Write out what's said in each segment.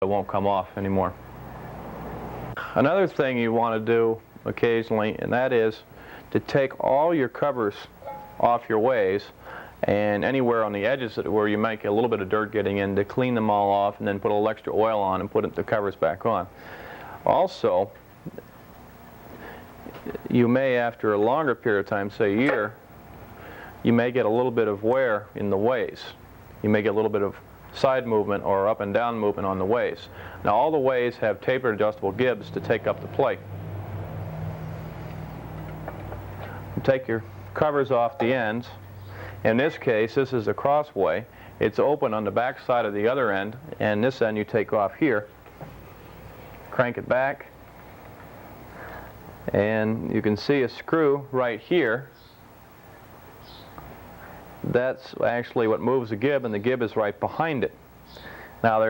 it won't come off anymore. Another thing you want to do occasionally, and that is to take all your covers off your ways and anywhere on the edges where you might get a little bit of dirt getting in, to clean them all off and then put a little extra oil on and put the covers back on. Also, you may, after a longer period of time, say a year, you may get a little bit of wear in the ways. You may get a little bit of side movement or up and down movement on the ways. Now, all the ways have tapered adjustable gibs to take up the plate. You take your covers off the ends. In this case, this is a crossway. It's open on the back side of the other end, and this end you take off here, crank it back, and you can see a screw right here. That's actually what moves the gib, and the gib is right behind it. Now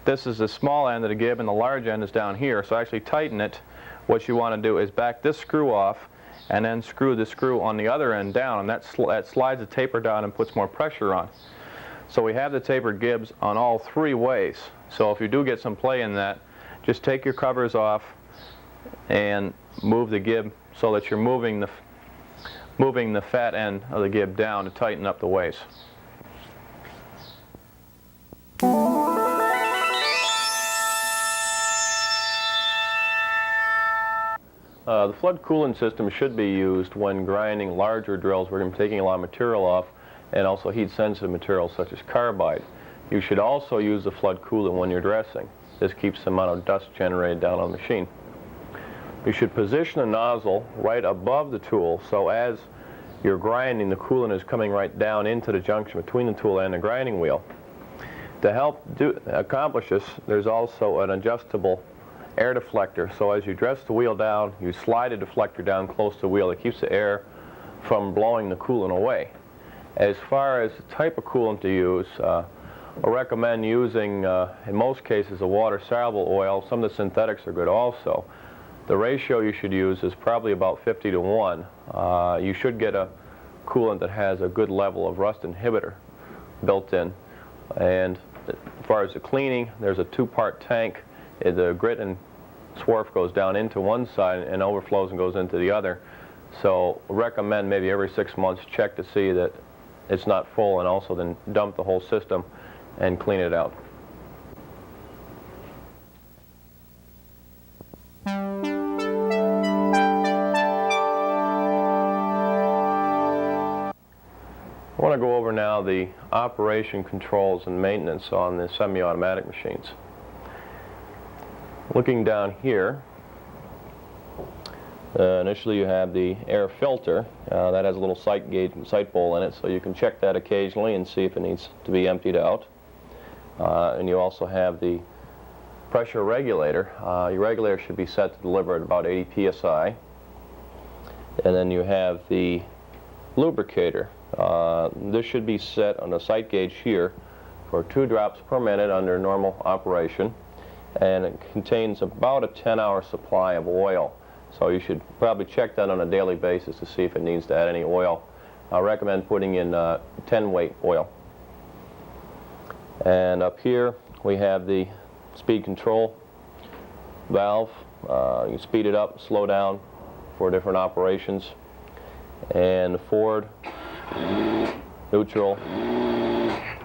this is the small end of the gib, and the large end is down here. So actually tighten it. What you want to do is back this screw off, and then screw the screw on the other end down, and that slides the taper down and puts more pressure on. So we have the tapered gibs on all three ways. So if you do get some play in that, just take your covers off and move the gib so that you're moving the fat end of the gib down to tighten up the ways. The flood coolant system should be used when grinding larger drills where you're taking a lot of material off, and also heat-sensitive materials such as carbide. You should also use the flood coolant when you're dressing. This keeps the amount of dust generated down on the machine. You should position the nozzle right above the tool, so as you're grinding, the coolant is coming right down into the junction between the tool and the grinding wheel. To help accomplish this, there's also an adjustable air deflector. So as you dress the wheel down, you slide a deflector down close to the wheel. It keeps the air from blowing the coolant away. As far as the type of coolant to use, I recommend using, in most cases, a water-soluble oil. Some of the synthetics are good also. The ratio you should use is probably about 50 to 1. You should get a coolant that has a good level of rust inhibitor built in. And as far as the cleaning, there's a two-part tank. The grit and swarf goes down into one side and overflows and goes into the other. So recommend maybe every 6 months check to see that it's not full, and also then dump the whole system and clean it out. I want to go over now the operation controls and maintenance on the semi-automatic machines. Looking down here, initially you have the air filter that has a little sight gauge and sight bowl in it, so you can check that occasionally and see if it needs to be emptied out. And you also have the pressure regulator. Your regulator should be set to deliver at about 80 psi. And then you have the lubricator. This should be set on the sight gauge here for 2 drops per minute under normal operation, and it contains about a 10-hour supply of oil. So you should probably check that on a daily basis to see if it needs to add any oil. I recommend putting in 10-weight oil. And up here we have the speed control valve. You speed it up, slow down for different operations. And the forward, neutral,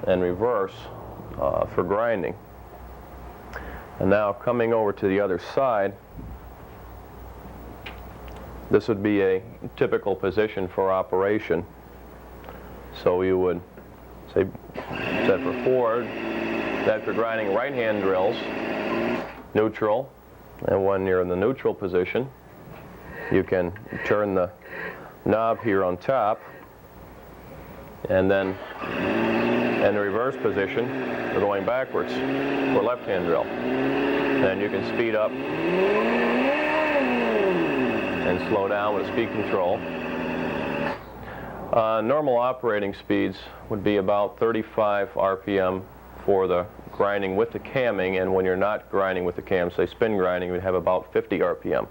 and reverse for grinding. And now coming over to the other side, this would be a typical position for operation. So you would say set for forward, set for grinding right-hand drills, neutral, and when you're in the neutral position, you can turn the knob here on top, and then in the reverse position, we're going backwards for left-hand drill. Then you can speed up and slow down with speed control. Normal operating speeds would be about 35 RPM for the grinding with the camming, and when you're not grinding with the cam, say spin grinding, we'd have about 50 RPM.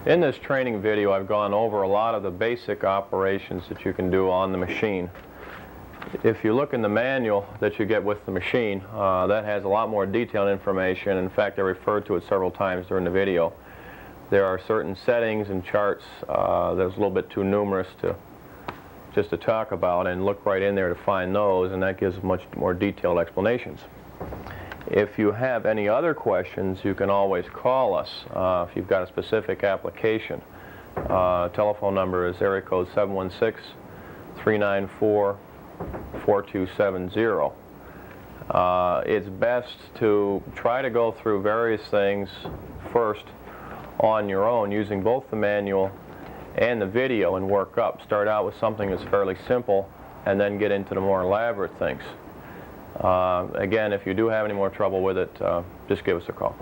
In this training video, I've gone over a lot of the basic operations that you can do on the machine. If you look in the manual that you get with the machine, that has a lot more detailed information. In fact, I referred to it several times during the video. There are certain settings and charts that's a little bit too numerous just to talk about, and look right in there to find those, and that gives much more detailed explanations. If you have any other questions, you can always call us if you've got a specific application. Telephone number is area code 716-394-4270. It's best to try to go through various things first on your own using both the manual and the video and work up. Start out with something that's fairly simple and then get into the more elaborate things. Again, if you do have any more trouble with it, just give us a call.